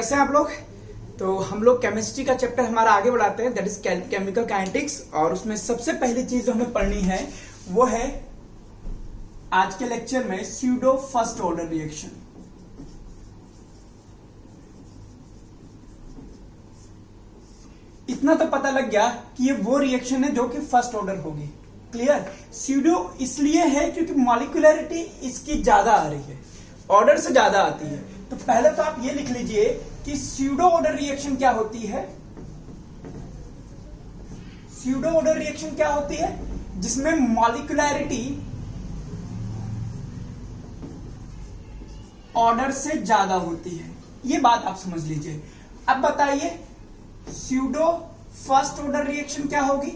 कैसे हैं आप लोग। तो हम लोग केमिस्ट्री का चैप्टर हमारा आगे बढ़ाते हैं, दैट इज केमिकल काइनेटिक्स। और उसमें सबसे पहली चीज जो हमें पढ़नी है वो है आज के लेक्चर में स्यूडो फर्स्ट ऑर्डर रिएक्शन। इतना तो पता लग गया कि ये वो रिएक्शन है जो कि फर्स्ट ऑर्डर होगी। क्लियर। स्यूडो इसलिए है क्योंकि मॉलिक्यूलरिटी इसकी ज्यादा आ रही है, ऑर्डर से ज्यादा आती है। तो पहले तो आप ये लिख लीजिए कि स्यूडो ऑर्डर रिएक्शन क्या होती है। स्यूडो ऑर्डर रिएक्शन क्या होती है? जिसमें मॉलिक्यूलरिटी ऑर्डर से ज्यादा होती है। ये बात आप समझ लीजिए। अब बताइए स्यूडो फर्स्ट ऑर्डर रिएक्शन क्या होगी?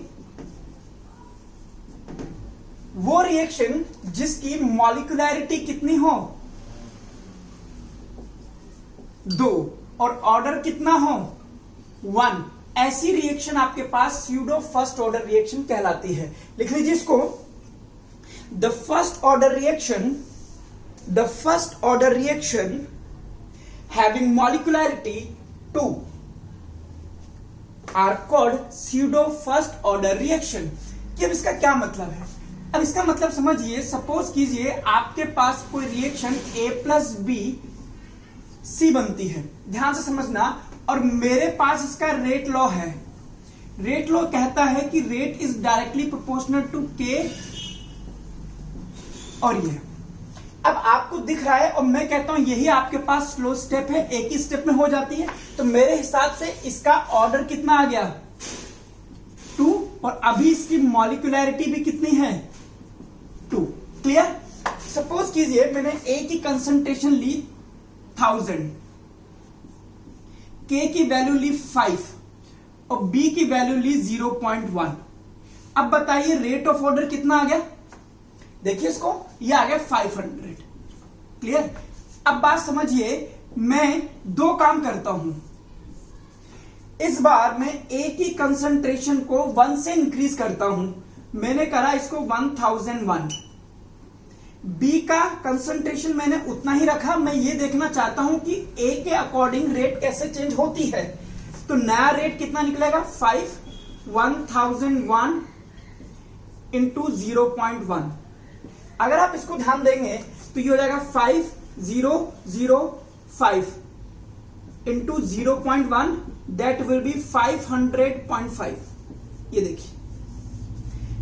वो रिएक्शन जिसकी मॉलिक्यूलरिटी कितनी हो? 2 और ऑर्डर कितना हो? 1। ऐसी रिएक्शन आपके पास स्यूडो फर्स्ट ऑर्डर रिएक्शन कहलाती है। लिख लीजिए इसको। The first order reaction having molecularity 2 are called pseudo first order reaction. अब इसका क्या मतलब है? अब इसका मतलब समझिए, सपोज कीजिए आपके पास कोई reaction A plus B C बनती है। ध्यान से समझना। और मेरे पास इसका रेट लॉ है। रेट लॉ कहता है कि rate is directly proportional to K. और ये अब आपको दिख रहा है और मैं कहता हूं यही आपके पास स्लो स्टेप है, एक ही स्टेप में हो जाती है। तो मेरे हिसाब से इसका ऑर्डर कितना आ गया? 2। और अभी इसकी मॉलिक्यूलरिटी भी कितनी है? 2। क्लियर। सपोज कीजिए मैंने A की कंसंट्रेशन ली 1000, K की वैल्यू ली 5 और B की वैल्यू ली 0.1। अब बताइए रेट ऑफ ऑर्डर कितना आ गया? देखिए इसको, ये आ गया 500। क्लियर। अब बात समझिए, मैं 2 काम करता हूं। इस बार मैं A की कंसंट्रेशन को 1 से इंक्रीज करता हूं। मैंने करा इसको 1001। B का कंसंट्रेशन मैंने उतना ही रखा। मैं ये देखना चाहता हूं कि A के अकॉर्डिंग रेट कैसे चेंज होती है। तो नया रेट कितना निकलेगा? 1001 इंटू 0.1। अगर आप इसको ध्यान देंगे तो ये हो जाएगा 5005 इंटू 0.1, दैट विल बी 500.5। ये देखिए।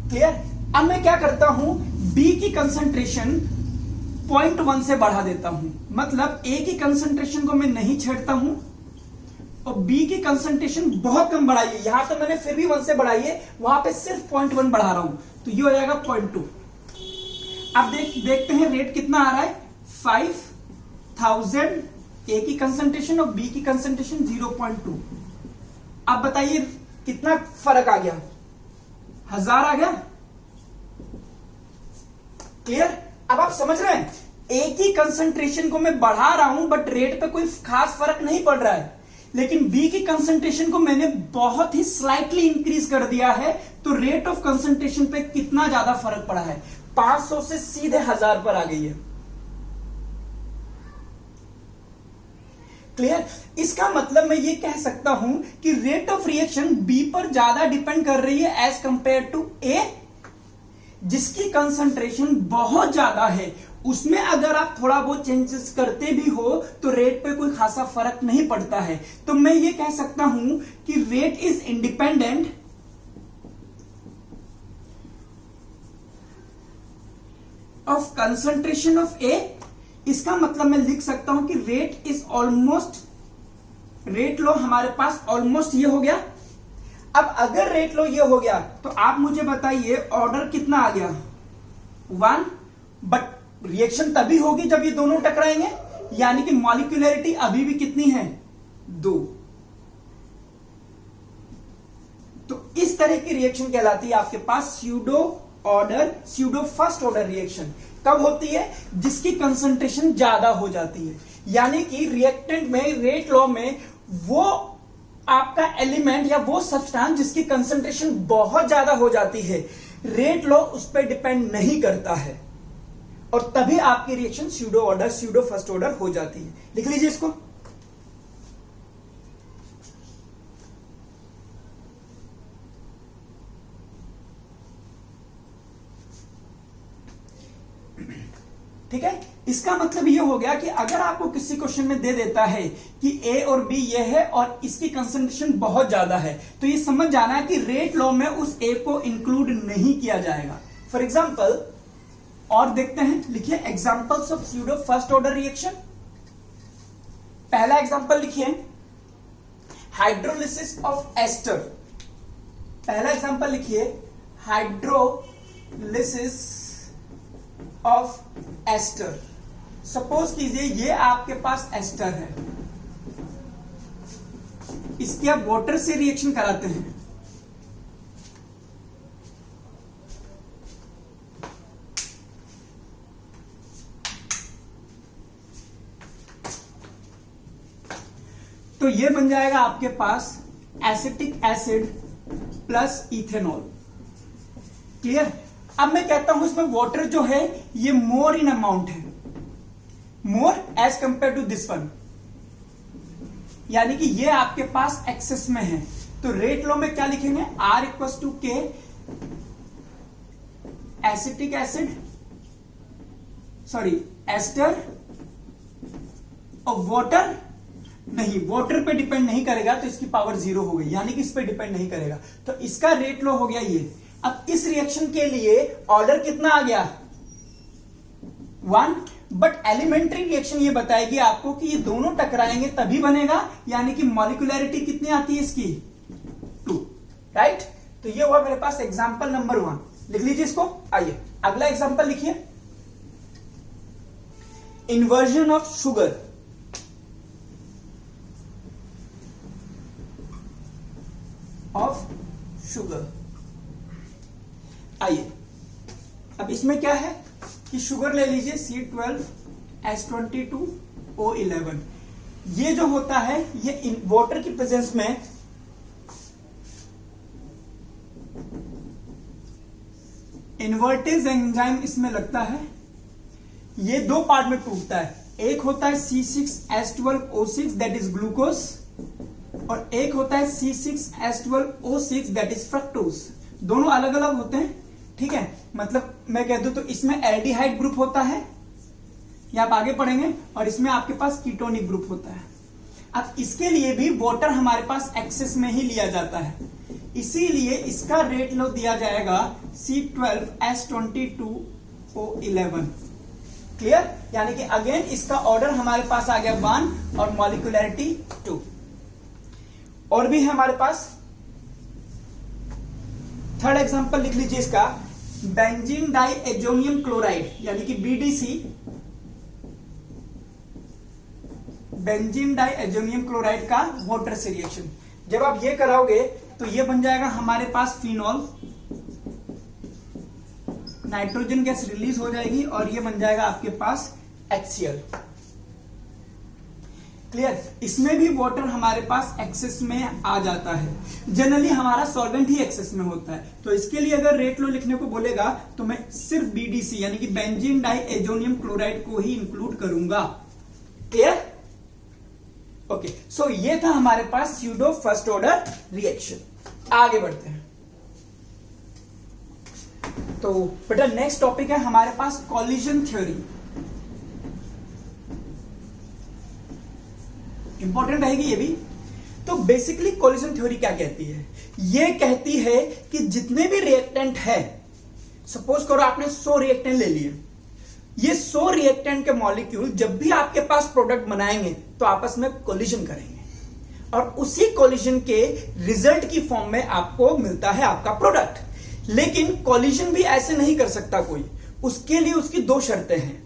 क्लियर। अब मैं क्या करता हूं, B की कंसंट्रेशन 0.1 से बढ़ा देता हूं। मतलब A की कंसंट्रेशन को मैं नहीं छेड़ता हूं और B की कंसंट्रेशन बहुत कम बढ़ाई है। यहां तो मैंने फिर भी 1 से बढ़ाई है, वहां पे सिर्फ 0.1 बढ़ा रहा हूं। तो ये हो जाएगा 0.2। अब देखते हैं रेट कितना आ रहा है। 5000 A की कंसंट्रेशन और B की कंसंट्रेशन 0.2। अब बताइए कितना फर्क आ गया? 1000 आ गया। क्लियर। अब आप समझ रहे हैं, A की कंसंट्रेशन को मैं बढ़ा रहा हूं बट रेट पे कोई खास फर्क नहीं पड़ रहा है। लेकिन B की कंसंट्रेशन को मैंने बहुत ही स्लाइटली इंक्रीज कर दिया है। तो रेट ऑफ कंसंट्रेशन पे कितना ज्यादा फर्क पड़ा है? 500 से सीधे 1000 पर आ गई है। क्लियर। इसका मतलब मैं ये कह सकता हूं कि रेट ऑफ रिएक्शन B पर ज्यादा डिपेंड कर रही है एज कंपेयर टू A, जिसकी कंसंट्रेशन बहुत ज्यादा है। उसमें अगर आप थोड़ा बहुत चेंजेस करते भी हो तो रेट पे कोई खासा फर्क नहीं पड़ता है। तो मैं ये कह सकता हूं कि rate is independent of concentration of A। इसका मतलब मैं लिख सकता हूं कि रेट इज ऑलमोस्ट, रेट लो हमारे पास ऑलमोस्ट ये हो गया। अब अगर रेट लो ये हो गया तो आप मुझे बताइए ऑर्डर कितना आ गया? 1। बट रिएक्शन तभी होगी जब ये दोनों टकराएंगे, यानी कि मॉलिक्यूलरिटी अभी भी कितनी है? 2। तो इस तरह की रिएक्शन कहलाती है आपके पास स्यूडो फर्स्ट ऑर्डर रिएक्शन। कब होती है? जिसकी कंसंट्रेशन ज्यादा हो जाती है। यानी कि रिएक्टेंट में, रेट लॉ में, वो आपका एलिमेंट या वो सब्सटेंस जिसकी कंसंट्रेशन बहुत ज्यादा हो जाती है, रेट लॉ उस पर डिपेंड नहीं करता है और तभी आपकी रिएक्शन स्यूडो फर्स्ट ऑर्डर हो जाती है। लिख लीजिए इसको। ठीक है, इसका मतलब ये हो गया कि अगर आपको किसी क्वेश्चन में दे देता है कि ए और बी ये है और इसकी कंसंट्रेशन बहुत ज्यादा है, तो ये समझ जाना है कि रेट लॉ में उस ए को इंक्लूड नहीं किया जाएगा। फॉर एग्जाम्पल और देखते हैं, लिखिए examples of pseudo first order reaction. पहला एग्जांपल लिखिए हाइड्रोलिसिस ऑफ एस्टर। पहला एग्जांपल लिखिए हाइड्रोलिसिस ऑफ एस्टर। सपोज कीजिए ये आपके पास एस्टर है, इसके आप वाटर से रिएक्शन कराते हैं। तो ये बन जाएगा आपके पास acetic acid plus ethanol. Clear. अब मैं कहता हूं इसमें वाटर जो है ये मोर इन अमाउंट है, more as compare to this one, यानी कि ये आपके पास एक्सेस में है। तो रेट लॉ में क्या लिखेंगे, आर इक्वल टू के एसिटिक एसिड एस्टर और वाटर नहीं, वाटर पे डिपेंड नहीं करेगा तो इसकी पावर 0 हो गई, यानी कि इस पे डिपेंड नहीं करेगा। तो इसका रेट लो हो गया ये। अब इस रिएक्शन के लिए ऑर्डर कितना आ गया 1, बट एलिमेंट्री रिएक्शन ये बताएगी आपको कि ये दोनों टकराएंगे तभी बनेगा, यानी कि मॉलिक्यूलरिटी कितनी आती है इसकी 2, राइट। तो ये हुआ मेरे पास एग्जांपल नंबर 1, लिख लीजिए इसको। आइए अगला एग्जांपल लिखिए, इन्वर्जन ऑफ शुगर। आइए अब इसमें क्या है कि शुगर ले लीजिए C12H22O11। ये जो होता है ये वाटर की प्रेजेंस में इन्वर्टेज एंजाइम इसमें लगता है। ये दो पार्ट में टूटता है, एक होता है C6H12O6 दैट इज ग्लूकोज और एक होता है C6H12O6 दैट इज फ्रक्टोज। दोनों अलग अलग होते हैं, ठीक है। मतलब मैं कह दूं तो इसमें एल्डिहाइड ग्रुप होता है, ये आप आगे पढ़ेंगे, और इसमें आपके पास कीटोनिक ग्रुप होता है। अब इसके लिए भी वाटर हमारे पास एक्सेस में ही लिया जाता है, इसीलिए इसका रेट लो दिया जाएगा C12H22O11। क्लियर। यानी कि अगेन इसका ऑर्डर हमारे पास आ गया 1 और मॉलिक्यूलरिटी 2। और भी है हमारे पास, थर्ड एग्जांपल लिख लीजिए इसका, बेंजीन डाइएजोनियम क्लोराइड यानी कि BDC, बेंजीन डाइएजोनियम क्लोराइड का वाटर से रिएक्शन। जब आप ये कराओगे तो ये बन जाएगा हमारे पास फिनॉल, नाइट्रोजन गैस रिलीज हो जाएगी और ये बन जाएगा आपके पास HCl। क्लियर। इसमें भी वाटर हमारे पास एक्सेस में आ जाता है, जनरली हमारा सॉल्वेंट ही एक्सेस में होता है। तो इसके लिए अगर रेट लो लिखने को बोलेगा तो मैं सिर्फ BDC यानी कि बेंजीन डाइएजोनियम क्लोराइड को ही इंक्लूड करूंगा। क्लियर। ओके, सो ये था हमारे पास स्यूडो फर्स्ट ऑर्डर रिएक्शन। आगे बढ़ते हैं। तो बेटा नेक्स्ट टॉपिक है हमारे पास कॉलिजन थ्योरी। इंपॉर्टेंट रहेगी ये भी। तो बेसिकली कॉलिजन थ्योरी क्या कहती है, ये कहती है कि जितने भी रिएक्टेंट है, सपोज करो आपने 100 रिएक्टेंट ले लिए, ये 100 रिएक्टेंट के मॉलिक्यूल जब भी आपके पास प्रोडक्ट बनाएंगे तो आपस में कोलिजन करेंगे और उसी कोलिजन के रिजल्ट की फॉर्म में आपको मिलता है आपका प्रोडक्ट। लेकिन कोलिजन भी ऐसे नहीं कर सकता कोई, उसके लिए उसकी 2 शर्तें हैं।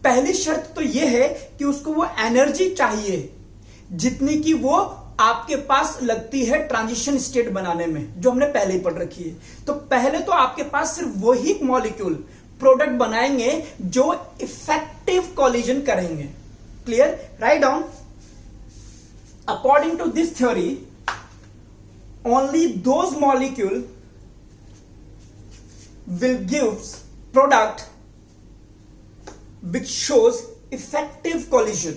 पहली शर्त तो यह है कि उसको वो एनर्जी चाहिए जितनी की वो आपके पास लगती है ट्रांजिशन स्टेट बनाने में, जो हमने पहले ही पढ़ रखी है। तो पहले तो आपके पास सिर्फ वही मॉलिक्यूल प्रोडक्ट बनाएंगे जो इफेक्टिव कोलिजन करेंगे। Clear. Write down, according to this theory only those molecule will give product which shows effective collision।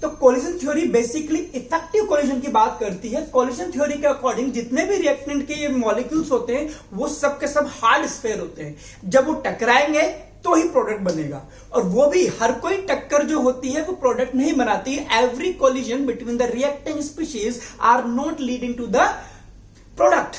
तो collision theory basically effective collision की बात करती है। कोलिजन थ्योरी के अकॉर्डिंग जितने भी रिएक्टेंट के ये मॉलिक्यूल्स होते हैं वो सब के सब हार्ड स्फीयर होते हैं, जब वो टकराएंगे तो ही प्रोडक्ट बनेगा, और वो भी हर कोई टक्कर जो होती है वो प्रोडक्ट नहीं बनाती। Every collision between the reacting species are not leading to the product,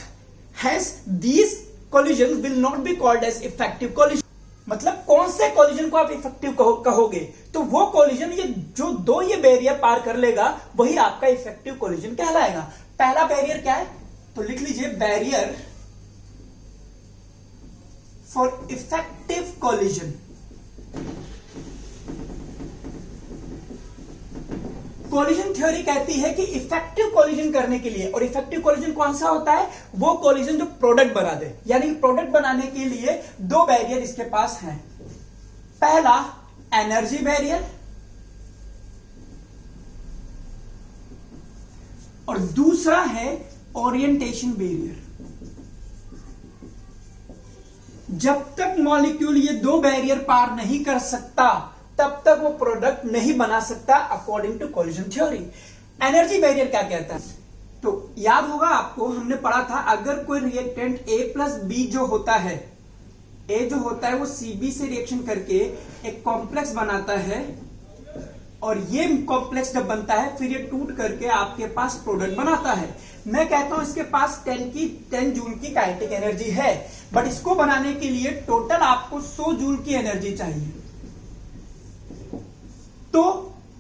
hence these collision will not be called as effective collision. मतलब कौन से कोलिजन को आप इफेक्टिव कहोगे, तो वो कोलिजन ये जो दो ये बैरियर पार कर लेगा वही आपका इफेक्टिव कोलिजन कहलाएगा। पहला बैरियर क्या है, तो लिख लीजिए barrier for effective collision. Collision theory कहती है कि इफेक्टिव कोलिजन करने के लिए, और इफेक्टिव कोलिजन कौन सा होता है, वो कोलिजन जो प्रोडक्ट बना दे, यानी प्रोडक्ट बनाने के लिए दो बैरियर इसके पास हैं। पहला एनर्जी बैरियर और दूसरा है ओरिएंटेशन बैरियर। जब तक मॉलिक्यूल ये दो बैरियर पार नहीं कर सकता तब तक वो प्रोडक्ट नहीं बना सकता according to collision theory. Energy barrier क्या कहता है, तो याद होगा आपको, हमने पढ़ा था अगर कोई रिएक्टेंट A प्लस बी जो होता है, A जो होता है वो CB से रिएक्शन करके एक कॉम्प्लेक्स बनाता है, और ये कॉम्प्लेक्स जब बनता है फिर ये टूट करके आपके पास प्रोडक्ट बनाता है। मैं कहता हूं इसके पास 10 जूल की काइनेटिक एनर्जी है, बट इसको बनाने के लिए टोटल आपको 100 जूल की एनर्जी चाहिए। तो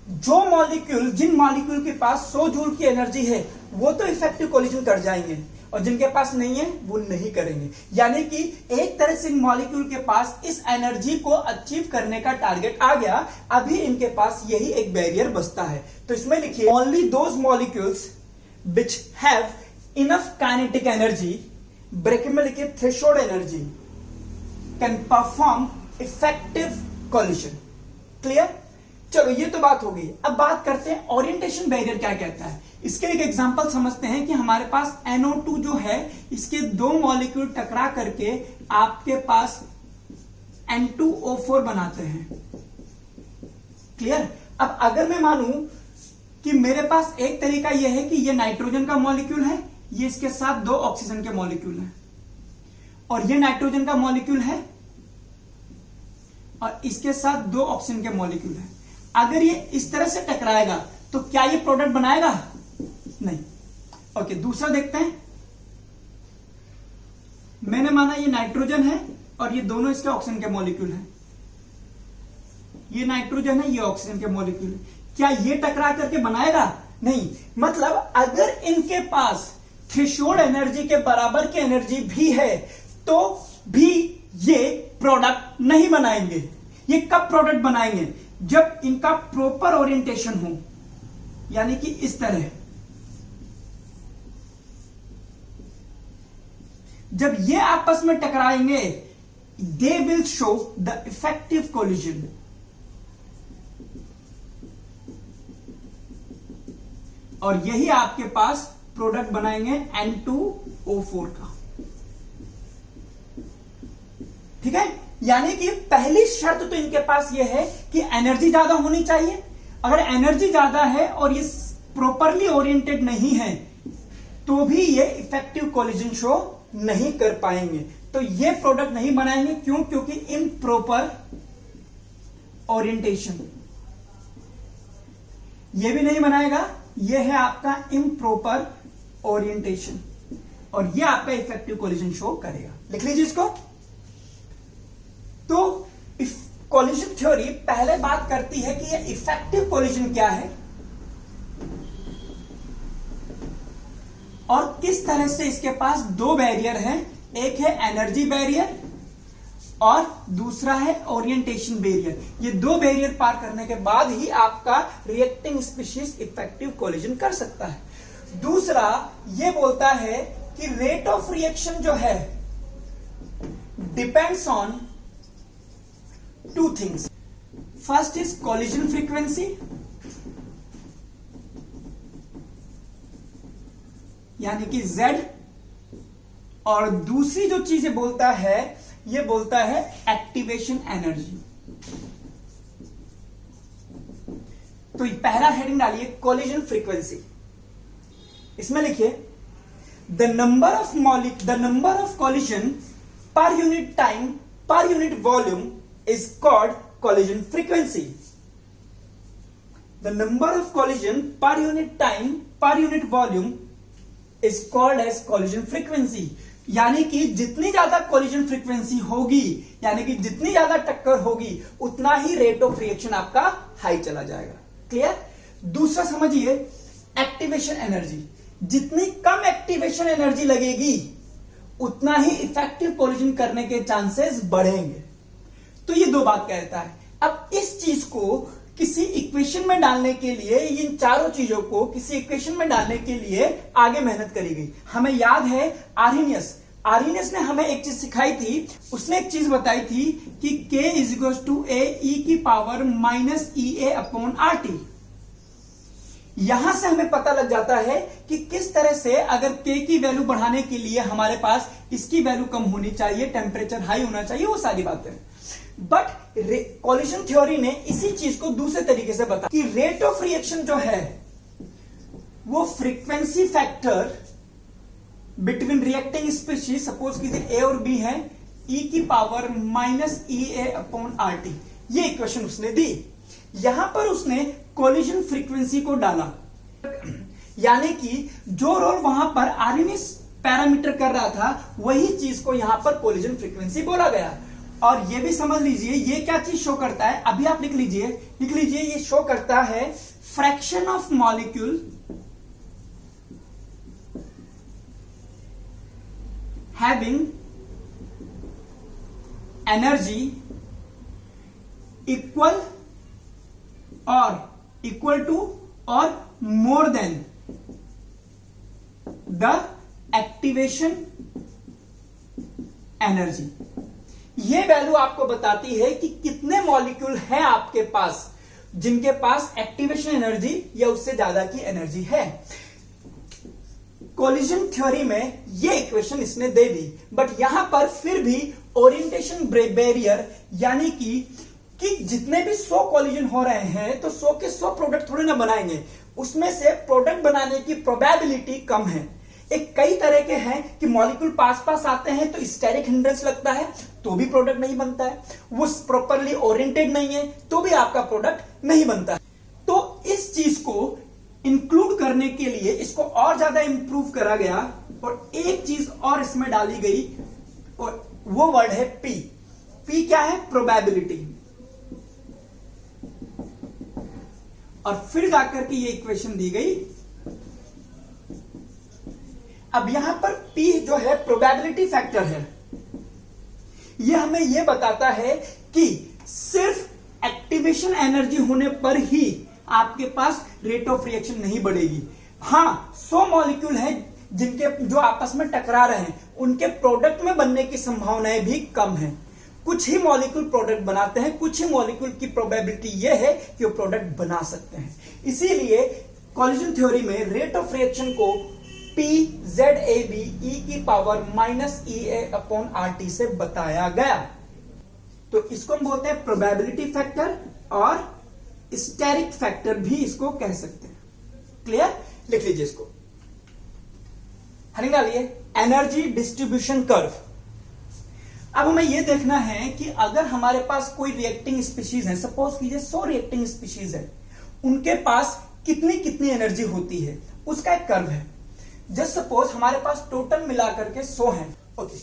जो मॉलिक्यूल, जिन मॉलिक्यूल के पास 100 जूल की एनर्जी है वो तो इफेक्टिव कोलिजन कर जाएंगे, और जिनके पास नहीं है वो नहीं करेंगे। यानी कि एक तरह से मॉलिक्यूल के पास इस एनर्जी को अचीव करने का टारगेट आ गया, अभी इनके पास यही एक बैरियर बचता है। तो इसमें लिखिए only those molecules which have enough kinetic energy, bracket में लिखिए threshold energy, can perform effective collision. Clear? चलो ये तो बात हो गई। अब बात करते हैं ओरिएंटेशन बैरियर क्या कहता है। इसके एक एग्जांपल समझते हैं कि हमारे पास NO2 जो है इसके दो मॉलिक्यूल टकरा करके आपके पास N2O4 बनाते हैं। क्लियर? अब अगर मैं मानूं कि मेरे पास एक तरीका यह है कि ये नाइट्रोजन का मॉलिक्यूल है, ये इसके साथ दो ऑक्सीजन के मॉलिक्यूल हैं, और ये नाइट्रोजन का मॉलिक्यूल है और इसके साथ दो ऑक्सीजन के मॉलिक्यूल हैं। अगर ये इस तरह से टकराएगा तो क्या ये प्रोडक्ट बनाएगा? नहीं। ओके, दूसरा देखते हैं। मैंने माना ये नाइट्रोजन है और ये दोनों इसके ऑक्सीजन के मॉलिक्यूल हैं। ये नाइट्रोजन है, ये ऑक्सीजन के मॉलिक्यूल है। क्या ये टकरा करके बनाएगा? नहीं। मतलब अगर इनके पास थ्रेशोल्ड एनर्जी के बराबर की एनर्जी भी है तो भी ये प्रोडक्ट नहीं बनाएंगे। ये कब प्रोडक्ट बनाएंगे? जब इनका प्रॉपर ओरिएंटेशन हो, यानी कि इस तरह। जब ये आपस में टकराएंगे they will show the effective collision. और यही आपके पास प्रोडक्ट बनाएंगे N2O4 का। ठीक है? यानी कि पहली शर्त तो इनके पास यह है कि एनर्जी ज्यादा होनी चाहिए। अगर एनर्जी ज्यादा है और ये प्रॉपरली ओरिएंटेड नहीं है तो भी ये इफेक्टिव कोलिजन शो नहीं कर पाएंगे, तो ये प्रोडक्ट नहीं बनाएंगे। क्यों? क्योंकि इम्प्रॉपर ओरिएंटेशन। ये भी नहीं बनाएगा, ये है आपका इम्प्रॉपर ओरिएंटेशन, और ये आपका इफेक्टिव कोलिजन शो करेगा। लिख लीजिए इसको। तो कोलिजन थ्योरी पहले बात करती है कि ये इफेक्टिव कोलिजन क्या है और किस तरह से इसके पास दो बैरियर हैं, एक है एनर्जी बैरियर और दूसरा है ओरिएंटेशन बैरियर। ये दो बैरियर पार करने के बाद ही आपका रिएक्टिंग स्पीशीज इफेक्टिव कोलिजन कर सकता है। दूसरा ये बोलता है कि रेट ऑफ रिएक्शन जो है depends on two things. First is collision frequency, यानी कि Z, और दूसरी जो चीजें बोलता है ये बोलता है एक्टिवेशन एनर्जी। तो पहला हेडिंग डालिए कोलिजन फ्रीक्वेंसी। इसमें लिखिए the number of collision per unit time per unit volume is called collision frequency. The number of collision per unit time per unit volume is called as collision frequency. यानी कि जितनी ज्यादा collision frequency होगी, यानी कि जितनी ज्यादा टक्कर होगी, उतना ही रेट ऑफ रिएक्शन आपका हाई चला जाएगा। क्लियर? दूसरा समझिए एक्टिवेशन एनर्जी। जितनी कम एक्टिवेशन एनर्जी लगेगी उतना ही इफेक्टिव कोलिजन करने के चांसेस बढ़ेंगे। तो ये दो बात कहता है। अब इस चीज को किसी इक्वेशन में डालने के लिए, इन चारों चीजों को किसी इक्वेशन में डालने के लिए आगे मेहनत करी गई। हमें याद है आर्हेनियस ने हमें एक चीज सिखाई थी। उसने एक चीज बताई थी कि K इज टू ए ई की पावर माइनस ई ए अपॉन आर टी। यहां से हमें पता लग जाता है कि किस तरह से अगर K की वैल्यू बढ़ाने के लिए हमारे पास इसकी वैल्यू कम होनी चाहिए, टेम्परेचर हाई होना चाहिए, वो सारी बातें। बट कोलिजन थ्योरी ने इसी चीज को दूसरे तरीके से बताया कि रेट ऑफ रिएक्शन जो है वो frequency factor between reacting species, suppose कीजिए ए और बी है, ई की पावर माइनस ई ए अपॉन आर टी। ये इक्वेशन उसने दी। यहां पर उसने कोलिजन फ्रीक्वेंसी को डाला, यानी कि जो रोल वहां पर आर्हेनियस पैरामीटर कर रहा था वही चीज को यहां पर कोलिजन फ्रीक्वेंसी बोला गया। और ये भी समझ लीजिए ये क्या चीज शो करता है, अभी आप लिख लीजिए ये शो करता है fraction of molecule having energy equal to और more than the activation energy. ये वैल्यू आपको बताती है कि कितने मॉलिक्यूल हैं आपके पास जिनके पास एक्टिवेशन एनर्जी या उससे ज्यादा की एनर्जी है। कोलिजन थ्योरी में ये इक्वेशन इसने दे दी, बट यहां पर फिर भी ओरिएंटेशन बैरियर, यानी कि जितने भी 100 कोलिजन हो रहे हैं तो 100 के 100 प्रोडक्ट थोड़े ना बनाएंगे, उसमें से प्रोडक्ट बनाने की प्रोबेबिलिटी कम है। एक कई तरह के हैं कि मॉलिक्यूल पास आते हैं तो स्टेरिक हिंड्रेंस लगता है तो भी प्रोडक्ट नहीं बनता है, वो प्रॉपरली ओरिएंटेड नहीं है तो भी आपका प्रोडक्ट नहीं बनता है। तो इस चीज को इंक्लूड करने के लिए इसको और ज्यादा इंप्रूव करा गया और एक चीज और इसमें डाली गई और वो वर्ड है पी। पी क्या है? प्रोबेबिलिटी। और फिर जाकर के ये इक्वेशन दी गई। अब यहां पर P जो है प्रोबेबिलिटी फैक्टर है, यह हमें यह बताता है कि सिर्फ एक्टिवेशन एनर्जी होने पर ही आपके पास रेट ऑफ रिएक्शन नहीं बढ़ेगी। हां, 100 मॉलिक्यूल हैं जो आपस में टकरा रहे हैं, उनके प्रोडक्ट में बनने की संभावनाएं भी कम है। कुछ ही मॉलिक्यूल प्रोडक्ट बनाते हैं, कुछ ही मॉलिक्यूल की प्रोबेबिलिटी यह है कि वो प्रोडक्ट बना सकते हैं। इसीलिए कोलिजन थ्योरी में रेट ऑफ रिएक्शन को PZAB e की power minus EA upon RT से बताया गया। तो इसको हम बोलते हैं प्रोबेबिलिटी फैक्टर और स्टेरिक फैक्टर भी इसको कह सकते हैं। क्लियर? लिख लीजिए इसको। हेडिंग डालिए एनर्जी डिस्ट्रीब्यूशन कर्व। अब हमें यह देखना है कि अगर हमारे पास कोई रिएक्टिंग स्पीशीज है, सपोज कीजिए 100 रिएक्टिंग स्पीशीज है, उनके पास कितनी कितनी एनर्जी होती है, उसका एक कर्व है। जस्ट सपोज हमारे पास टोटल मिलाकर के 100 है। ओके,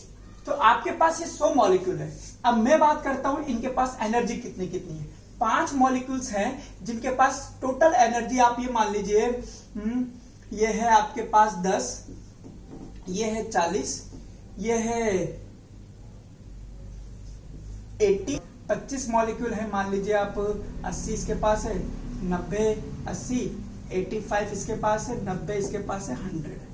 तो आपके पास ये 100 मॉलिक्यूल है। अब मैं बात करता हूं इनके पास एनर्जी कितनी कितनी है। 5 मॉलिक्यूल्स हैं जिनके पास टोटल एनर्जी आप ये मान लीजिए ये है आपके पास 10, ये है 40, ये है 80, 25 मॉलिक्यूल है, मान लीजिए आप 80 इसके पास है, 90, 80, 85 इसके पास है, 90 इसके पास है, 100।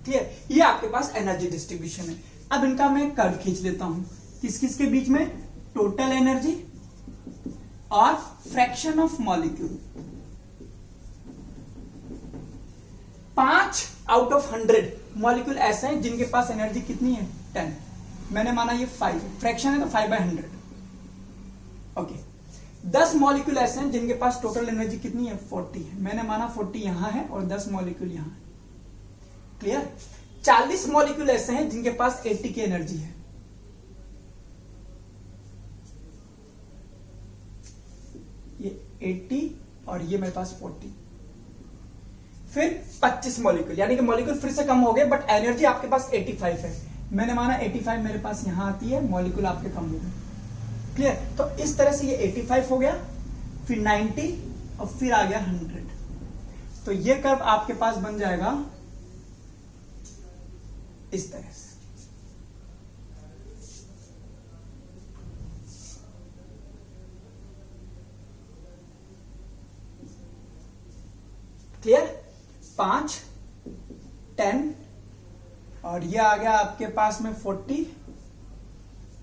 क्लियर? ये आपके पास एनर्जी डिस्ट्रीब्यूशन है। अब इनका मैं कर्व खींच लेता हूं, किस किस के बीच में? टोटल एनर्जी और fraction of molecule. 5 out of 100 molecule ऐसे हैं जिनके पास एनर्जी कितनी है? 10। मैंने माना ये 5 फ्रैक्शन है तो 5/100। ओके, 10 मॉलिक्यूल ऐसे हैं जिनके पास टोटल एनर्जी कितनी है 40 है। मैंने माना 40 यहां है और 10 मॉलिक्यूल यहां है। क्लियर। 40 मॉलिक्यूल ऐसे हैं जिनके पास 80 की एनर्जी है। ये 80 और ये मेरे पास 40। फिर 25 मॉलिक्यूल, यानी कि मॉलिक्यूल फिर से कम हो गए बट एनर्जी आपके पास 85 है। मैंने माना 85 मेरे पास यहां आती है, मॉलिक्यूल आपके कम हो गए। क्लियर। तो इस तरह से ये 85 हो गया, फिर 90 और फिर आ गया 100। तो ये कर्व आपके पास बन जाएगा इस तरह से। क्लियर। 5, 10 और ये आ गया आपके पास में 40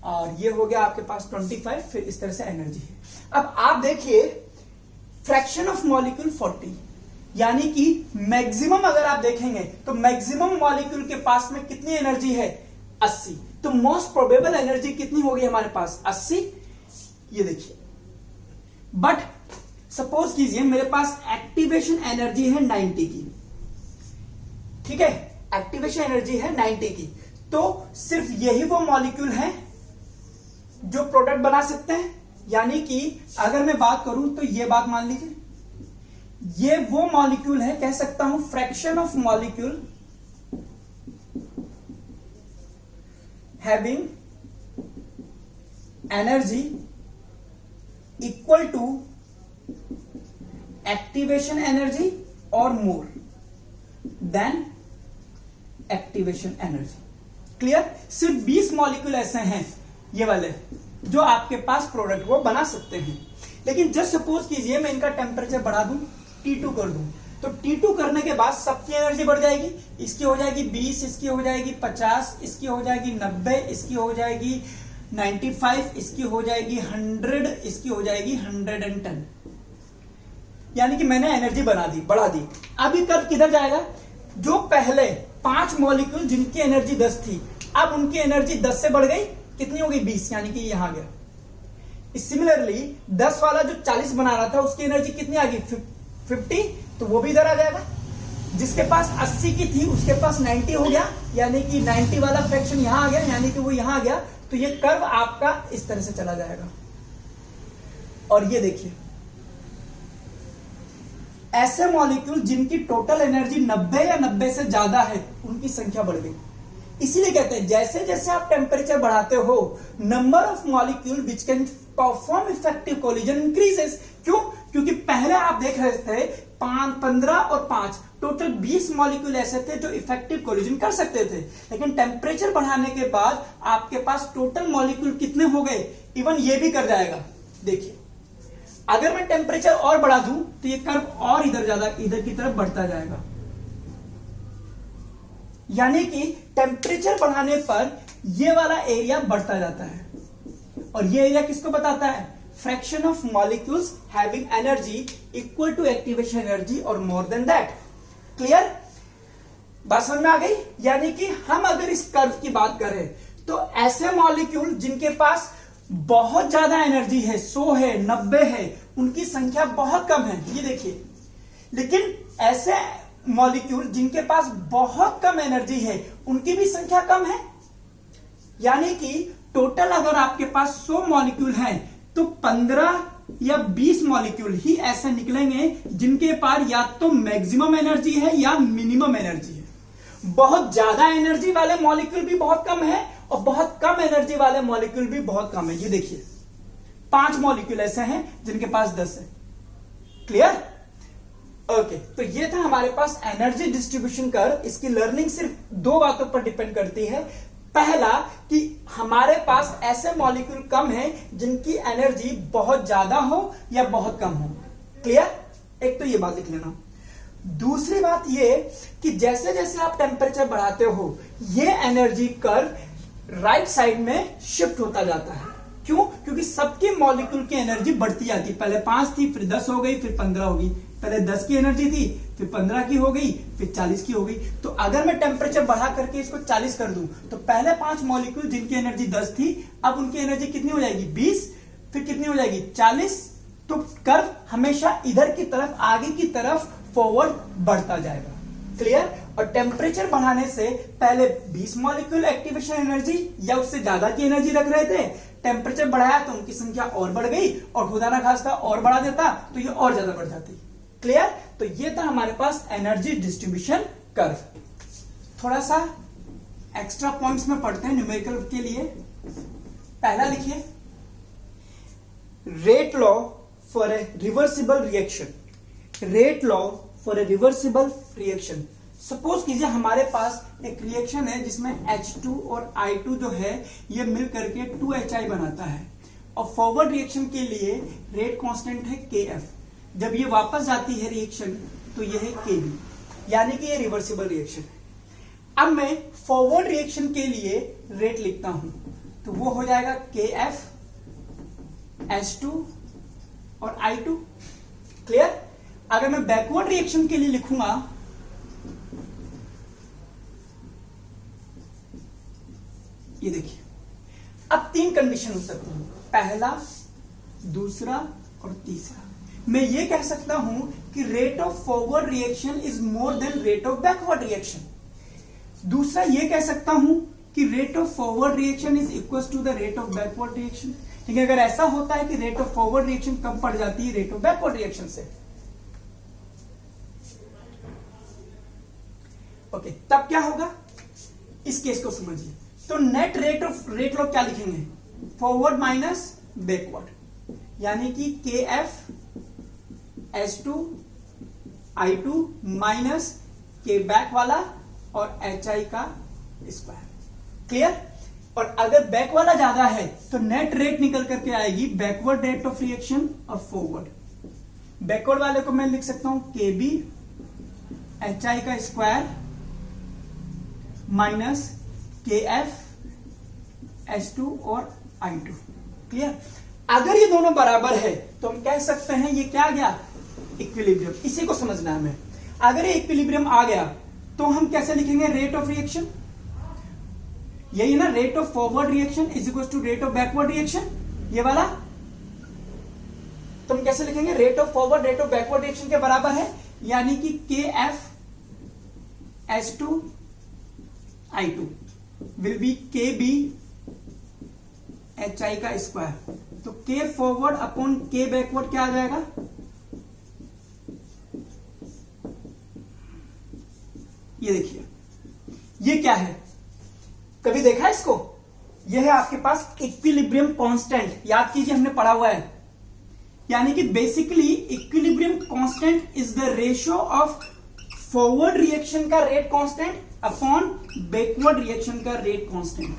और ये हो गया आपके पास 25। फिर इस तरह से एनर्जी है। अब आप देखिए फ्रैक्शन ऑफ मॉलिक्यूल 40, यानी कि मैक्सिमम अगर आप देखेंगे तो मैक्सिमम मॉलिक्यूल के पास में कितनी एनर्जी है 80। तो मोस्ट प्रोबेबल एनर्जी कितनी होगी हमारे पास 80। ये देखिए, बट सपोज कीजिए मेरे पास एक्टिवेशन एनर्जी है 90 की। ठीक है, एक्टिवेशन एनर्जी है 90 की। तो सिर्फ यही वो मॉलिक्यूल है जो प्रोडक्ट बना सकते हैं। यानी कि अगर मैं बात करूं तो ये बात मान लीजिए, ये वो मॉलिक्यूल है, कह सकता हूं fraction of molecule having energy equal to activation energy और more than activation energy. Clear. सिर्फ 20 मॉलिक्यूल ऐसे हैं ये वाले जो आपके पास प्रोडक्ट को बना सकते हैं। लेकिन जस्ट सपोज कीजिए मैं इनका टेम्परेचर बढ़ा दूं, T2 कर दूं, तो T2 करने के बाद सबकी एनर्जी बढ़ जाएगी। इसकी हो जाएगी 20, इसकी हो जाएगी 50, इसकी हो जाएगी 90, इसकी हो जाएगी 95, इसकी हो जाएगी 100, इसकी हो जाएगी 110। यानी कि मैंने एनर्जी बढ़ा दी। अब ये कर्व किधर जाएगा? जो पहले 5 मॉलिक्यूल जिनकी एनर्जी 10 थी, अब उनकी एनर्जी 10 से बढ़ गई, कितनी हो गई 20, यानी कि यहां गया। सिमिलरली 10 वाला जो 40 बना रहा था उसकी एनर्जी कितनी आ गई 50, तो वो भी इधर आ जाएगा। जिसके पास 80 की थी उसके पास 90 हो गया, यानी कि 90 वाला फ्रैक्शन यहां आ गया, यानी कि वो यहां आ गया। तो ये कर्व आपका इस तरह से चला जाएगा। और ये देखिए, ऐसे मॉलिक्यूल जिनकी टोटल एनर्जी 90 या 90 से ज्यादा है उनकी संख्या बढ़ गई। इसीलिए कहते हैं जैसे जैसे आप टेम्परेचर बढ़ाते हो number of molecule which can perform effective collision increases. क्यों? क्योंकि पहले आप देख रहे थे 15 और 5 टोटल 20 मॉलिक्यूल ऐसे थे जो इफेक्टिव कोलिजन कर सकते थे। लेकिन टेम्परेचर बढ़ाने के बाद आपके पास टोटल मॉलिक्यूल कितने हो गए, इवन ये भी कर जाएगा। देखिए, अगर मैं टेम्परेचर और बढ़ा दूं तो ये कर्व और इधर की तरफ बढ़ता जाएगा। यानी कि टेम्परेचर बढ़ाने पर ये वाला एरिया बढ़ता जाता है। और ये एरिया किसको बताता है? Fraction of molecules having energy equal to activation energy और मोर देन दैट। क्लियर? बात समझ में आ गई? यानी कि हम अगर इस कर्व की बात करें तो ऐसे मॉलिक्यूल जिनके पास बहुत ज्यादा एनर्जी है, 100 है, 90 है, उनकी संख्या बहुत कम है, ये देखिए। लेकिन ऐसे मॉलिक्यूल जिनके पास बहुत कम एनर्जी है उनकी भी संख्या कम है। यानी कि टोटल अगर आपके पास 100 मॉलिक्यूल हैं तो 15 या 20 मॉलिक्यूल ही ऐसे निकलेंगे जिनके पास या तो मैक्सिमम एनर्जी है या मिनिमम एनर्जी है। बहुत ज्यादा एनर्जी वाले मॉलिक्यूल भी बहुत कम है और बहुत कम एनर्जी वाले मॉलिक्यूल भी बहुत कम है। ये देखिए, 5 मॉलिक्यूल ऐसे हैं जिनके पास 10 है। क्लियर? ओके, तो ये था हमारे पास एनर्जी डिस्ट्रीब्यूशन कर्व। इसकी लर्निंग सिर्फ 2 बातों पर डिपेंड करती है। पहला कि हमारे पास ऐसे मॉलिक्यूल कम हैं जिनकी एनर्जी बहुत ज्यादा हो या बहुत कम हो। क्लियर? एक तो ये बात लिख लेना। दूसरी बात ये कि जैसे जैसे आप टेम्परेचर बढ़ाते हो ये एनर्जी कर्व राइट साइड में शिफ्ट होता जाता है। क्यों? क्योंकि सबके मॉलिक्यूल की एनर्जी बढ़ती जाती है। पहले 5 थी, फिर 10 हो गई, फिर 15 होगी। पहले 10 की एनर्जी थी, फिर 15 की हो गई, फिर 40 की हो गई। तो अगर मैं टेम्परेचर बढ़ा करके इसको 40 कर दूं तो पहले 5 मॉलिक्यूल जिनकी एनर्जी 10 थी, अब उनकी एनर्जी कितनी हो जाएगी 20, फिर कितनी हो जाएगी 40, तो कर्व हमेशा इधर की तरफ, आगे की तरफ फॉरवर्ड बढ़ता जाएगा। क्लियर? और टेम्परेचर बढ़ाने से पहले 20 मॉलिक्यूल एक्टिवेशन एनर्जी या उससे ज्यादा की एनर्जी रख रहे थे, टेम्परेचर बढ़ाया तो उनकी संख्या और बढ़ गई, और खुदा ना खास्ता और बढ़ा देता तो ये और ज्यादा बढ़ जाती। क्लियर? तो ये था हमारे पास एनर्जी डिस्ट्रीब्यूशन कर्व। थोड़ा सा एक्स्ट्रा पॉइंट्स में पढ़ते हैं न्यूमेरिकल के लिए। पहला लिखिए, rate law for a reversible reaction. Rate law for a reversible reaction. Suppose कीजिए हमारे पास एक रिएक्शन है जिसमें H2 और I2 जो है ये मिल करके 2HI बनाता है, और फॉरवर्ड रिएक्शन के लिए रेट कांस्टेंट है KF। जब ये वापस जाती है रिएक्शन तो ये है KB, यानी कि ये रिवर्सिबल रिएक्शन है। अब मैं फॉरवर्ड रिएक्शन के लिए रेट लिखता हूं, तो वो हो जाएगा KF H2 और I2। क्लियर? अगर मैं बैकवर्ड रिएक्शन के लिए लिखूंगा, ये देखिए, अब 3 कंडीशन हो सकती है, पहला, दूसरा और तीसरा। मैं ये कह सकता हूं कि rate of forward reaction is more than rate of backward reaction. दूसरा ये कह सकता हूं कि rate of forward reaction is equal to the rate of backward reaction. लेकिन अगर ऐसा होता है कि रेट ऑफ फॉरवर्ड रिएक्शन कम पड़ जाती है रेट ऑफ बैकवर्ड रिएक्शन से, ओके, तब क्या होगा, इस केस को समझिए। तो नेट रेट लॉ क्या लिखेंगे, फॉरवर्ड माइनस बैकवर्ड, यानी कि KF H2 I2 माइनस के बैक वाला और HI का स्क्वायर। क्लियर? और अगर बैक वाला ज्यादा है तो नेट रेट निकल करके आएगी बैकवर्ड रेट ऑफ रिएक्शन और फॉरवर्ड। बैकवर्ड वाले को मैं लिख सकता हूं KB HI का स्क्वायर माइनस KF H2 और I2। क्लियर? अगर ये दोनों बराबर है तो हम कह सकते हैं ये क्या आ गया, इक्विलिब्रियम। इसी को समझना है हमें। अगर ये इक्विलिब्रियम आ गया तो हम कैसे लिखेंगे, रेट ऑफ रिएक्शन, यही ना, rate of forward reaction is equal to rate of backward reaction, ये वाला। तो हम कैसे लिखेंगे, rate of forward rate of backward reaction के बराबर है, यानी कि KF H2 I2 will be KB HI का स्क्वायर। तो K forward upon K backward क्या आ जाएगा, ये देखिए, ये क्या है, कभी देखा है इसको, ये है आपके पास इक्विलिब्रियम कांस्टेंट। याद कीजिए हमने पढ़ा हुआ है, यानी कि basically equilibrium constant is the ratio of forward reaction का rate constant upon backward reaction का रेट कांस्टेंट।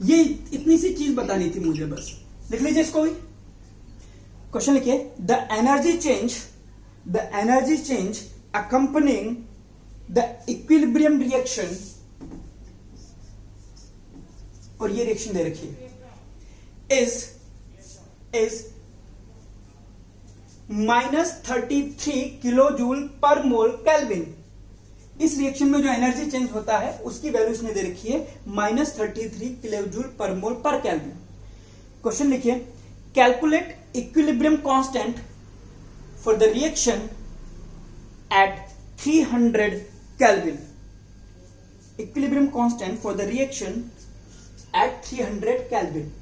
ये इतनी सी चीज बतानी थी मुझे, बस लिख लीजिए इसको भी। क्वेश्चन लिखिए, the energy change accompanying the equilibrium reaction, और ये रिएक्शन दे रखी है, इज -33 किलो जूल पर मोल केल्विन। इस रिएक्शन में जो एनर्जी चेंज होता है उसकी वैल्यू इसने दे रखी है -33 किलो जूल पर मोल पर केल्विन। क्वेश्चन लिखिए, calculate equilibrium constant for the reaction at 300 kelvin. Equilibrium constant for the reaction at 300 kelvin.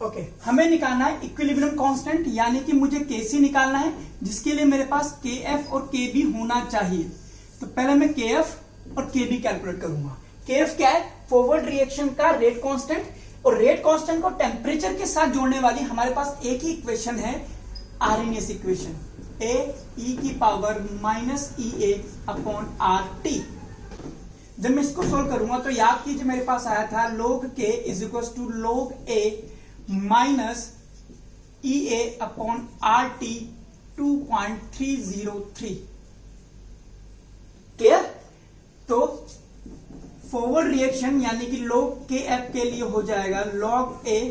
Okay, हमें निकालना है इक्विलिब्रियम कांस्टेंट, यानी कि मुझे Kc निकालना है, जिसके लिए मेरे पास KF और KB होना चाहिए। तो पहले मैं KF और KB कैलकुलेट करूंगा। KF क्या है, फॉरवर्ड रिएक्शन का रेट कांस्टेंट, और रेट कांस्टेंट को टेम्परेचर के साथ जोड़ने वाली हमारे पास एक ही इक्वेशन है, RNS equation, AE⁻EA upon RT। जब मैं इसको सोल्व करूंगा तो याद कीजिए मेरे पास आया था log K is equal to log A minus EA upon RT 2.303। Clear? तो फॉरवर्ड रिएक्शन यानी कि log KF के लिए हो जाएगा log A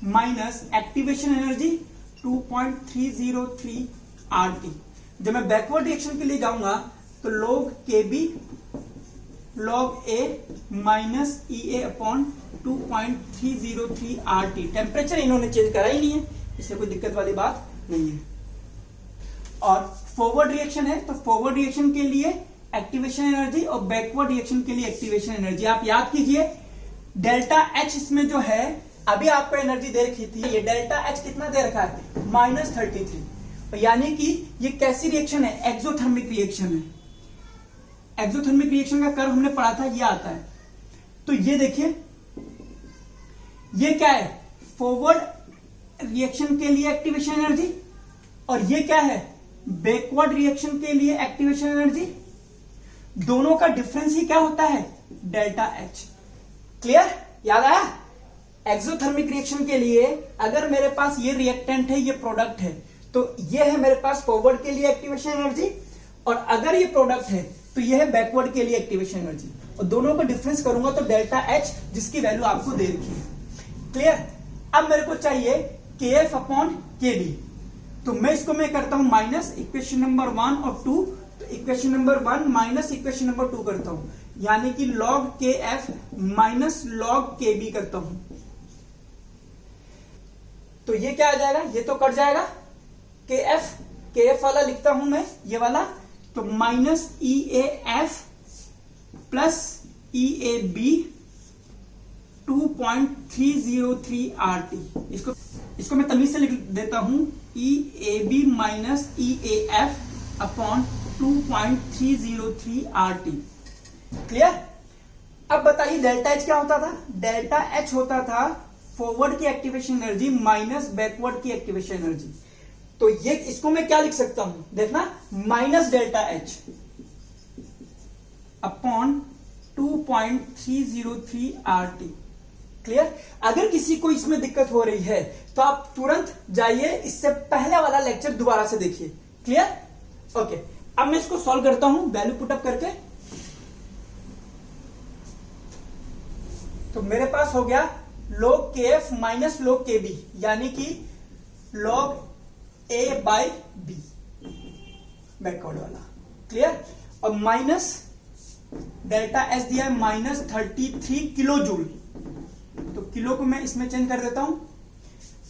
minus activation energy 2.303 RT। जब मैं बैकवर्ड रिएक्शन के लिए जाऊंगा तो log KB log A minus EA upon 2.303 RT। Temperature इन्होंने चेंज करा ही नहीं है, इससे कोई दिक्कत वाली बात नहीं है। और फॉरवर्ड रिएक्शन है तो फॉरवर्ड रिएक्शन के लिए एक्टिवेशन एनर्जी और बैकवर्ड रिएक्शन के लिए एक्टिवेशन एनर्जी। आप याद कीजिए डेल्टा एच इसमें जो है अभी आपको एनर्जी दे रखी थी, ये डेल्टा एच कितना दे रखा है -33, यानी कि ये कैसी रिएक्शन है, एक्सोथर्मिक रिएक्शन है। एक्सोथर्मिक रिएक्शन का कर्व हमने पढ़ा था, ये आता है। तो ये देखिए ये क्या है, फॉरवर्ड रिएक्शन के लिए एक्टिवेशन एनर्जी, और ये क्या है, बैकवर्ड रिएक्शन के लिए एक्टिवेशन एनर्जी। दोनों का डिफरेंस ही क्या होता है, डेल्टा एच। क्लियर, याद आया। एक्सोथर्मिक रिएक्शन के लिए अगर मेरे पास ये रिएक्टेंट है, ये प्रोडक्ट है, तो ये है मेरे पास फॉरवर्ड के लिए एक्टिवेशन एनर्जी, और अगर ये प्रोडक्ट है तो ये है बैकवर्ड के लिए एक्टिवेशन एनर्जी, और दोनों का डिफरेंस करूंगा तो डेल्टा एच, जिसकी वैल्यू आपको दे रखी है। क्लियर। अब मेरे को चाहिए KF अपॉन KB, तो मैं इसको मैं करता हूं माइनस इक्वेशन नंबर 1 और 2, तो equation number 1 minus equation number 2 करता हूं, यानी कि log KF minus log KB करता हूं। तो ये क्या आ जाएगा, ये तो कट जाएगा, KF वाला लिखता हूं मैं, ये वाला, तो minus EAF plus EAB 2.303 RT। इसको मैं तमीज से लिख देता हूं, EAB minus EAF upon 2.303 RT। Clear. अब बताइए डेल्टा एच क्या होता था, डेल्टा एच होता था फॉरवर्ड की एक्टिवेशन एनर्जी माइनस बैकवर्ड की एक्टिवेशन एनर्जी। तो ये इसको मैं क्या लिख सकता हूं, देखना, minus delta H upon 2.303 RT। Clear. अगर किसी को इसमें दिक्कत हो रही है तो आप तुरंत जाइए, इससे पहले वाला लेक्चर दोबारा से देखिए। क्लियर। ओके, अब मैं इसको सॉल्व करता हूं वैल्यू पुटअप करके। तो मेरे पास हो गया log KF minus log KB, यानी कि log A by B, backward वाला। क्लियर। और माइनस डेल्टा एच दिया है -33 किलो जूल, तो किलो को मैं इसमें चेंज कर देता हूं,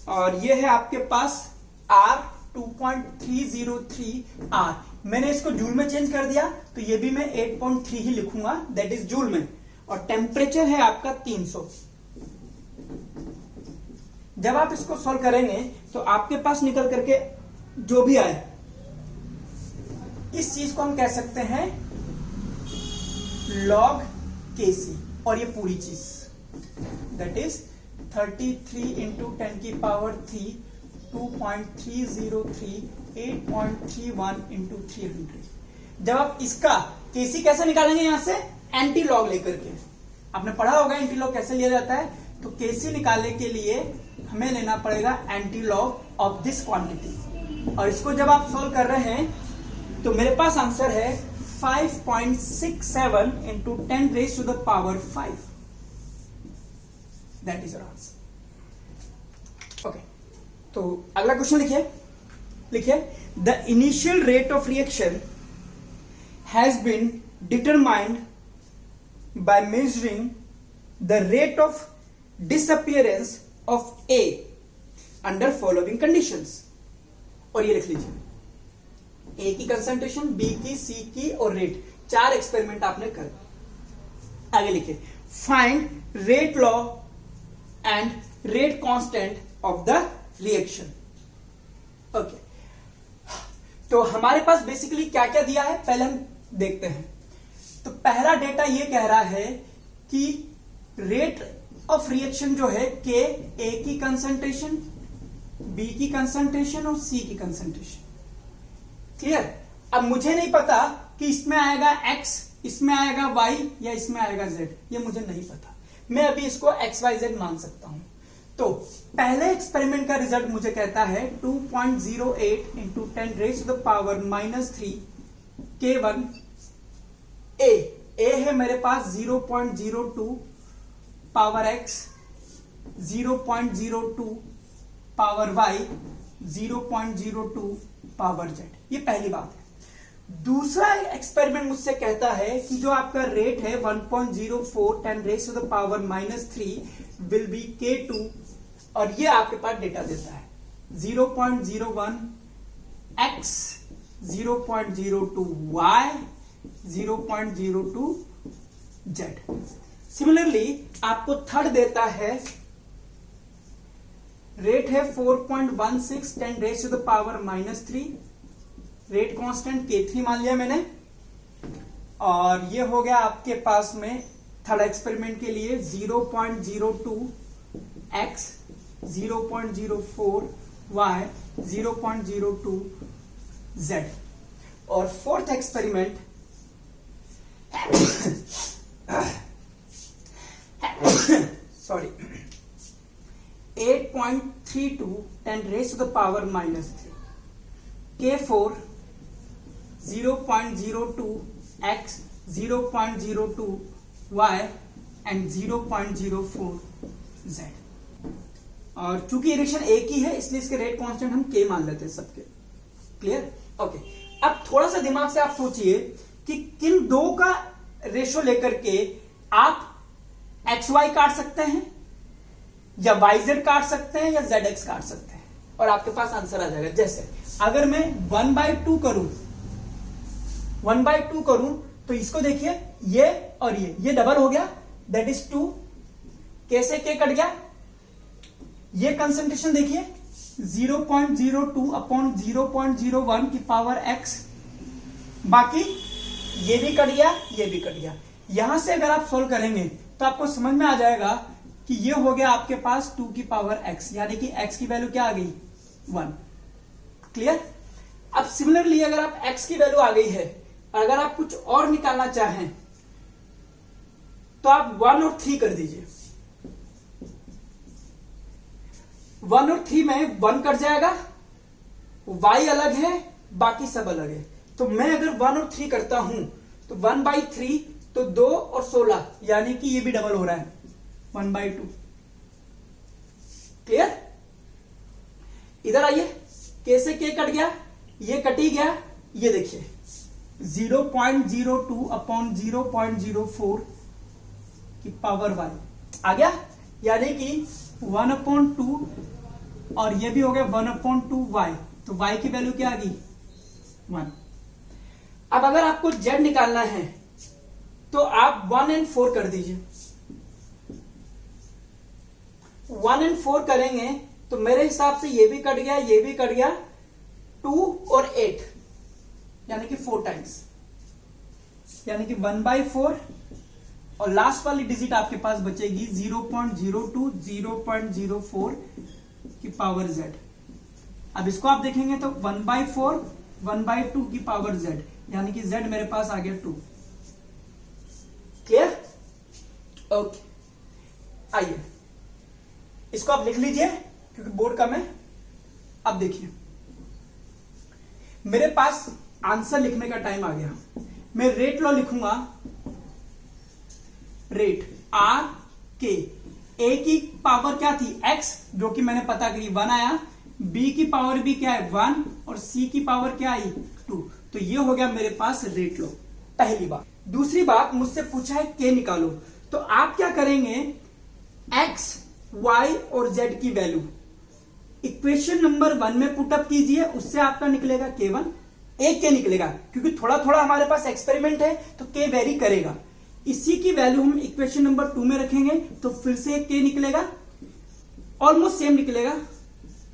और ये है आपके पास R 2.303 R। मैंने इसको जूल में चेंज कर दिया, तो ये भी मैं 8.3 ही लिखूंगा, दैट इज जूल में। और टेम्परेचर है आपका 300। जब आप इसको सॉल्व करेंगे तो आपके पास निकल करके जो भी आए, इस चीज को हम कह सकते हैं log KC, और ये पूरी चीज दैट इज 33 इंटू 10 की पावर 3 2.303 8.31 इंटू 300। जब आप इसका KC कैसे निकालेंगे, यहां से एंटी लॉग लेकर के, आपने पढ़ा होगा एंटी लॉग कैसे लिया जाता है। तो KC निकालने के लिए हमें लेना पड़ेगा anti log of this quantity, और इसको जब आप सोल्व कर रहे हैं तो मेरे पास आंसर है 5.67 into 10 raise to the power 5। That is our answer. Okay, तो अगला क्वेश्चन लिखिए the initial rate of reaction has been determined by measuring the rate of disappearance of A under following conditions। और ये लिख लीजिए, A की concentration, B की, C की और रेट, 4 एक्सपेरिमेंट आपने कर। आगे लिखिए find rate law and rate constant of the reaction. Okay, तो हमारे पास बेसिकली क्या क्या दिया है पहले हम देखते हैं। तो पहला डेटा ये कह रहा है कि रेट ऑफ रिएक्शन जो है K, A की कंसंट्रेशन, B की कंसंट्रेशन और C की कंसंट्रेशन। क्लियर। अब मुझे नहीं पता कि इसमें आएगा X, इसमें आएगा Y या इसमें आएगा Z, ये मुझे नहीं पता। मैं अभी इसको XYZ मान सकता हूं। तो पहले एक्सपेरिमेंट का रिजल्ट मुझे कहता है 2.08 into 10 raise to the power -3 K1 A है मेरे पास 0.02 power X, 0.02 power Y, 0.02 power Z। ये पहली बात है। दूसरा एक्सपेरिमेंट मुझसे कहता है कि जो आपका रेट है 1.04 10 raise to the power -3 will be K2, और ये आपके पास डेटा देता है। 0.01, x 0.02, y 0.02, z। सिमिलरली आपको थर्ड देता है, रेट है 4.16 10 raise to the power -3, rate constant K3 मान लिया मैंने। और ये हो गया आपके पास में थर्ड एक्सपेरिमेंट के लिए 0.02, x 0.04, y 0.02, z। और fourth experiment sorry 8.32 10 raised to the power -3, K4 0.02, x 0.02, y and 0.04, z। और चूंकि इक्वेशन एक ही है इसलिए इसके रेट कांस्टेंट हम k मान लेते हैं सबके। क्लियर? ओके। अब थोड़ा सा दिमाग से आप सोचिए कि किन दो का रेशो लेकर के आप एक्स वाई काट सकते हैं, या वाई जेड काट सकते हैं, या जेड एक्स काट सकते हैं, और आपके पास आंसर आ जाएगा। जैसे अगर मैं 1/2 करूं, 1/2 करूं तो इसको देखिए, ये और ये डबल हो गया, दैट इज 2। कैसे के कट गया? ये कंसंट्रेशन देखिए 0.02 अपॉन 0.01 की पावर x, बाकी ये भी कट गया, ये भी कट गया। यहां से अगर आप सोल्व करेंगे तो आपको समझ में आ जाएगा कि ये हो गया आपके पास 2 की पावर x, यानी कि x की वैल्यू क्या आ गई? 1। क्लियर? अब सिमिलरली अगर आप x की वैल्यू आ गई है, अगर आप कुछ और निकालना चाहें तो आप 1 और 3 कर दीजिए। 1 और 3 में 1 कट जाएगा, y अलग है, बाकी सब अलग है। तो मैं अगर 1 और 3 करता हूं तो 1/3 तो 2 और 16, यानी कि ये भी डबल हो रहा है 1/2। क्लियर? इधर आइए, कैसे के कट गया? ये कट ही गया। ये देखिए 0.02 अपॉन 0.04 की पावर y आ गया, यानी कि 1/2 और ये भी हो गया 1/2 y, तो y की वैल्यू क्या आ गई? 1। अब अगर आपको z निकालना है तो आप 1 और 4 कर दीजिए। 1 और 4 करेंगे तो मेरे हिसाब से ये भी कट गया, ये भी कट गया, 2 और 8 यानी कि 4 टाइम्स, यानी कि 1/4 और लास्ट वाली डिजिट आपके पास बचेगी 0.02 0.04 की पावर z। अब इसको आप देखेंगे तो 1/4 1/2 की पावर z, यानी कि z मेरे पास आ गया 2। क्लियर? ओके, आइए इसको आप लिख लीजिए क्योंकि बोर्ड कम है। अब देखिए मेरे पास आंसर लिखने का टाइम आ गया। मैं रेट लॉ लिखूंगा, रेट आर के। ए की पावर क्या थी? x, जो कि मैंने पता करी 1 आया। b की पावर भी क्या है? 1, और c की पावर क्या आई? 2। तो ये हो गया मेरे पास रेट लॉ, पहली बात। दूसरी बात, मुझसे पूछा है k निकालो, तो आप क्या करेंगे? x, y और z की वैल्यू इक्वेशन नंबर 1 में पुटअप कीजिए, उससे आपका निकलेगा k1, एक k निकलेगा, क्योंकि थोड़ा थोड़ा हमारे पास एक्सपेरिमेंट है तो k वेरी करेगा। इसी की वैल्यू हम इक्वेशन नंबर 2 में रखेंगे तो फिर से एक k निकलेगा, ऑलमोस्ट सेम निकलेगा।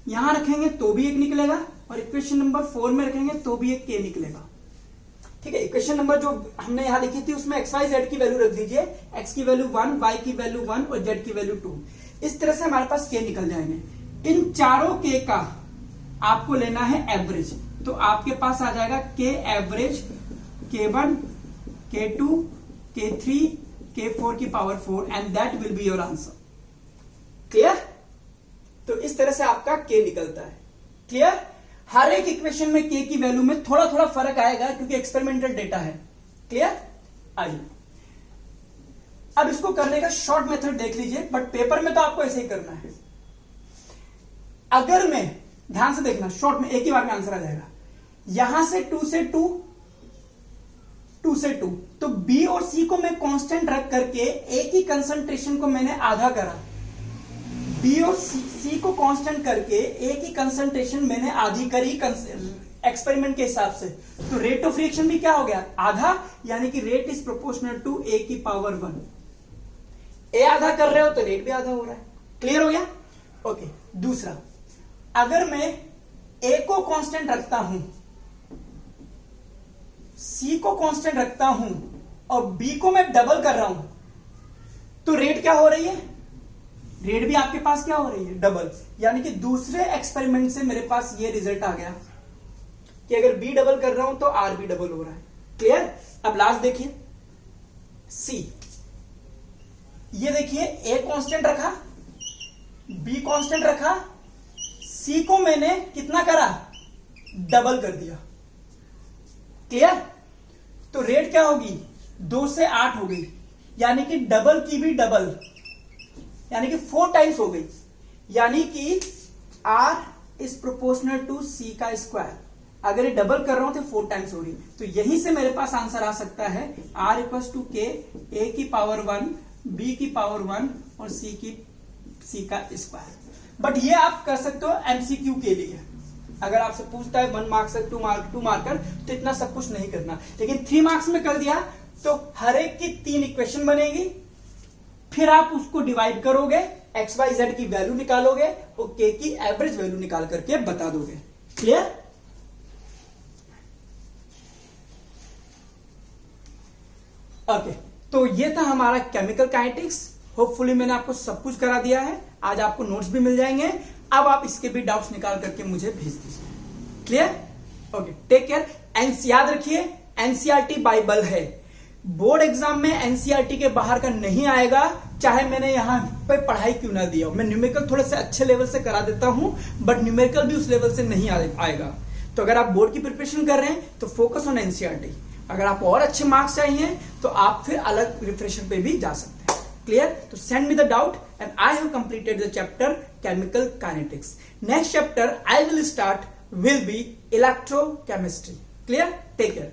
यहां रखेंगे तो भी एक निकलेगा, और इक्वेशन नंबर 4 में रखेंगे तो भी एक k निकलेगा। ठीक है, इक्वेशन नंबर जो हमने यहां लिखी थी उसमें x y z की वैल्यू रख दीजिए, x की वैल्यू 1, y की वैल्यू 1 और z की वैल्यू 2। इस तरह से हमारे पास k निकल जाएंगे। इन चारों k का आपको लेना है एवरेज, तो आपके पास आ जाएगा k average k1 k2 k3 k4 की power 4 and that will be your answer. Clear? तो इस तरह से आपका k निकलता है। क्लियर? हर एक इक्वेशन में k की वैल्यू में थोड़ा थोड़ा फर्क आएगा क्योंकि एक्सपेरिमेंटल डेटा है। क्लियर? आइए अब इसको करने का शॉर्ट मेथड देख लीजिए, बट पेपर में तो आपको ऐसे ही करना है। अगर मैं, ध्यान से देखना, शॉर्ट में एक ही बार में आंसर आ जाएगा। यहां से 2 से 2, 2 से 2, तो B और C को मैं कांस्टेंट रख करके एक ही कंसंट्रेशन को मैंने आधा करा। बी और सी को कांस्टेंट करके ए की कंसंट्रेशन मैंने आधी करी एक्सपेरिमेंट के हिसाब से, तो रेट ऑफ रिएक्शन भी क्या हो गया, आधा, यानी कि रेट इज प्रोपोर्शनल टू ए की पावर 1। ए आधा कर रहे हो तो रेट भी आधा हो रहा है। क्लियर हो गया? ओके। दूसरा, अगर मैं ए को कांस्टेंट रखता हूं, सी को कांस्टेंट रखता हूं और बी को मैं डबल कर रहा हूं, तो रेट क्या हो रही है, रेट भी आपके पास क्या हो रही है, डबल। यानी कि दूसरे एक्सपेरिमेंट से मेरे पास ये रिजल्ट आ गया कि अगर बी डबल कर रहा हूं तो आर भी डबल हो रहा है। क्लियर? अब लास्ट देखिए, सी। ये देखिए, ए कांस्टेंट रखा, बी कांस्टेंट रखा, सी को मैंने कितना करा, डबल कर दिया। क्लियर? तो रेट क्या होगी, 2 से 8 हो गई, यानी कि डबल की भी डबल, यानी कि 4 टाइम्स हो गई। यानी कि R is proportional to C का स्क्वायर। अगर ये डबल कर रहा हूं तो 4 टाइम्स हो रही। तो यहीं से मेरे पास आंसर आ सकता है R इक्वल टू के A की पावर 1, B की पावर 1 और C का स्क्वायर। बट ये आप कर सकते हो MCQ के लिए। अगर आपसे पूछता है 1 मार्क्स 2 मार्कर, तो इतना सब कुछ नहीं करना। लेकिन 3 मार्क्स में कर दिया तो हर एक की 3 इक्वेशन बनेगी, फिर आप उसको डिवाइड करोगे, एक्स वाई जेड की वैल्यू निकालोगे और के की एवरेज वैल्यू निकाल करके बता दोगे। क्लियर? ओके, तो ये था हमारा केमिकल काइनेटिक्स। होपफुली मैंने आपको सब कुछ करा दिया है। आज आपको नोट्स भी मिल जाएंगे। अब आप इसके भी डाउट्स निकाल करके मुझे भेज दीजिए। क्लियर? Okay, take care. याद रखिए, एनसीईआरटी बाइबल है। बोर्ड एग्जाम में एनसीईआरटी के बाहर का नहीं आएगा, चाहे मैंने यहां पे पढ़ाई क्यों ना दिया हो। मैं न्यूमेरिकल थोड़े से अच्छे लेवल से करा देता हूं, बट न्यूमेरिकल भी उस लेवल से नहीं आएगा। तो अगर आप बोर्ड की प्रिपरेशन कर रहे हैं तो फोकस ऑन एनसीईआरटी। अगर आपको और अच्छे मार्क्स चाहिए तो आप फिर अलग रिफ्रेशन पे भी जा सकते हैं। क्लियर? तो send me the doubt and I have completed the chapter chemical kinetics. Next chapter I will start will be electrochemistry. Clear? Take care.